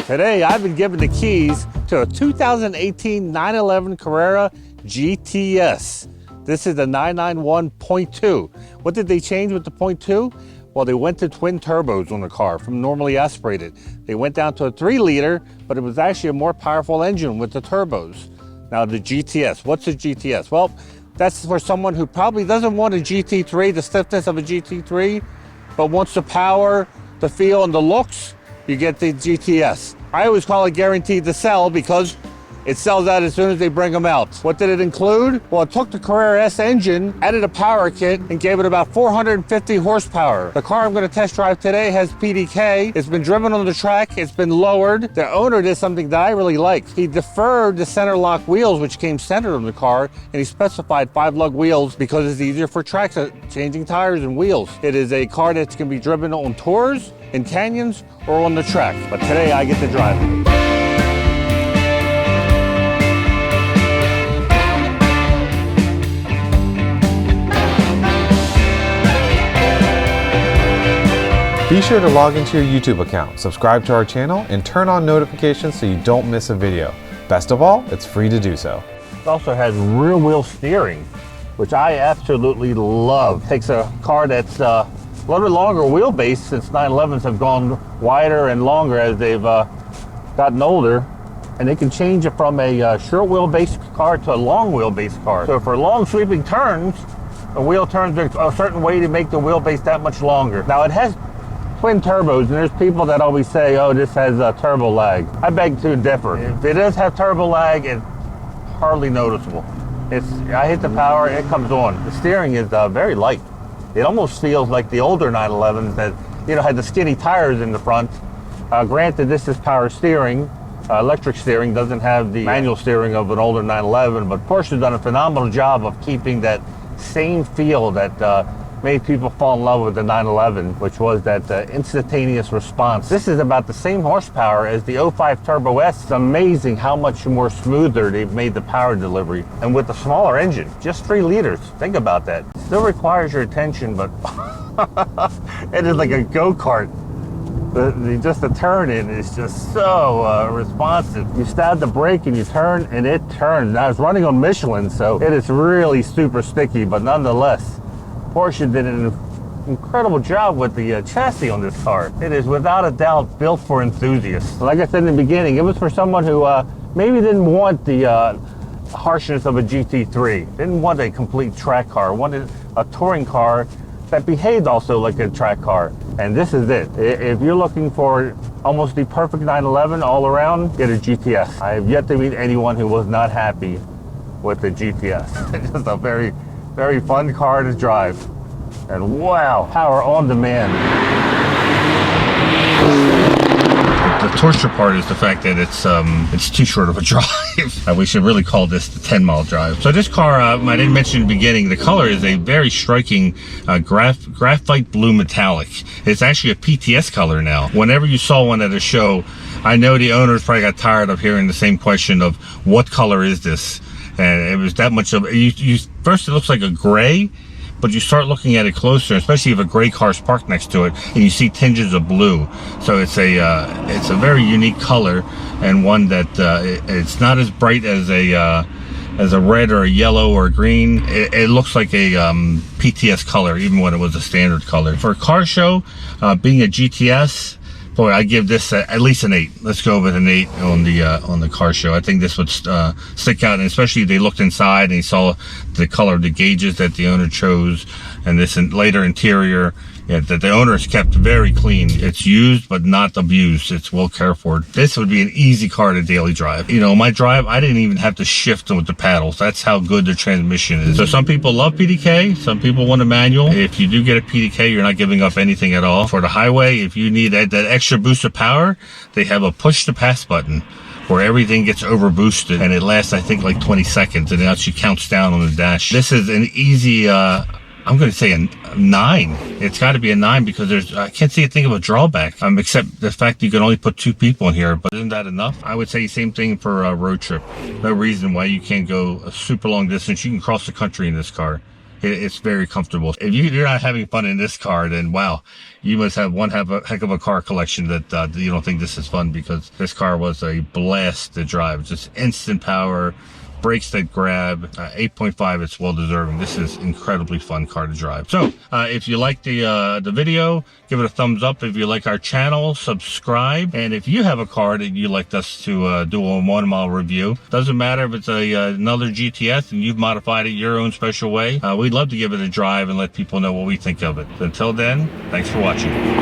Today, I've been given the keys to a 2018 911 Carrera GTS. This is the 991.2. What did they change with the .2? Well, they went to twin turbos on the car from normally aspirated. They went down to a 3-liter, but it was actually a more powerful engine with the turbos. Now the GTS, what's a GTS? Well, that's for someone who probably doesn't want a GT3, the stiffness of a GT3, but wants the power, the feel, and the looks. You get the GTS. I always call it guaranteed to sell because it sells out as soon as they bring them out. What did it include? Well, it took the Carrera S engine, added a power kit, and gave it about 450 horsepower. The car I'm going to test drive today has PDK. It's been driven on the track. It's been lowered. The owner did something that I really like. He deferred the center lock wheels, which came centered on the car, and he specified 5-lug wheels because it's easier for tracks, changing tires and wheels. It is a car that can be driven on tours, in canyons, or on the track. But today I get to drive it. Be sure to log into your YouTube account, subscribe to our channel, and turn on notifications so you don't miss a video. Best of all, it's free to do so. It also has rear wheel steering, which I absolutely love. Takes a car that's a little bit longer wheelbase, since 911s have gone wider and longer as they've gotten older, and they can change it from a short wheelbase car to a long wheelbase car. So for long sweeping turns, the wheel turns a certain way to make the wheelbase that much longer. Now it has twin turbos, and there's people that always say, oh, this has a turbo lag. I beg to differ. If it does have turbo lag, it's hardly noticeable. I hit the power, it comes on. The steering is very light. It almost feels like the older 911s that, had the skinny tires in the front. Granted, this is power steering. Electric steering doesn't have the manual steering of an older 911, but Porsche has done a phenomenal job of keeping that same feel that made people fall in love with the 911, which was that instantaneous response. This is about the same horsepower as the 05 Turbo S. It's amazing how much more smoother they've made the power delivery. And with the smaller engine, just 3 liters. Think about that. Still requires your attention, but it is like a go-kart. Just the turn in is just so responsive. You stab the brake and you turn, and it turns. Now it's running on Michelin, so it is really super sticky, but nonetheless, Porsche did an incredible job with the chassis on this car. It is without a doubt built for enthusiasts. Like I said in the beginning, it was for someone who maybe didn't want the harshness of a GT3, didn't want a complete track car, wanted a touring car that behaved also like a track car. And this is it. If you're looking for almost the perfect 911 all around, get a GTS. I have yet to meet anyone who was not happy with the GTS. It's just a very, very fun car to drive. And wow, power on demand. The torture part is the fact that it's too short of a drive. We should really call this the 10-mile drive. So this car, I didn't mention in the beginning, the color is a very striking graphite blue metallic. It's actually a PTS color now. Whenever you saw one at a show, I know the owners probably got tired of hearing the same question of what color is this? And it was that much of first it looks like a gray, but you start looking at it closer, especially if a gray car's parked next to it, and you see tinges of blue. So it's a very unique color, and one that it's not as bright as a red or a yellow or a green. It looks like a PTS color, even when it was a standard color. For a car show, being a GTS, boy, I give this at least an 8. Let's go with an 8 on the car show. I think this would stick out, and especially they looked inside and they saw the color of the gauges that the owner chose, and this later interior that the owner has kept very clean. It's used but not abused. It's well cared for. This would be an easy car to daily drive. My drive, I didn't even have to shift with the paddles. That's how good the transmission is. So some people love PDK, some people want a manual. If you do get a PDK, you're not giving up anything at all. For the highway, if you need that extra boost of power, they have a push to pass button where everything gets over boosted, and it lasts, I think, like 20 seconds, and it actually counts down on the dash. This is an easy I'm going to say a 9. It's got to be a 9 because I can't see a thing of a drawback, except the fact you can only put 2 people in here. But isn't that enough? I would say same thing for a road trip. No reason why you can't go a super long distance. You can cross the country in this car. it's very comfortable. If you're not having fun in this car, then wow, you must have one heck of a car collection that you don't think this is fun, because this car was a blast to drive. Just instant power, brakes that grab, 8.5, it's well deserving. This is incredibly fun car to drive. So if you like the video, give it a thumbs up. If you like our channel, subscribe. And if you have a car that you'd like us to do a 1 mile review, doesn't matter if it's another GTS and you've modified it your own special way, we'd love to give it a drive and let people know what we think of it. Until then, thanks for watching.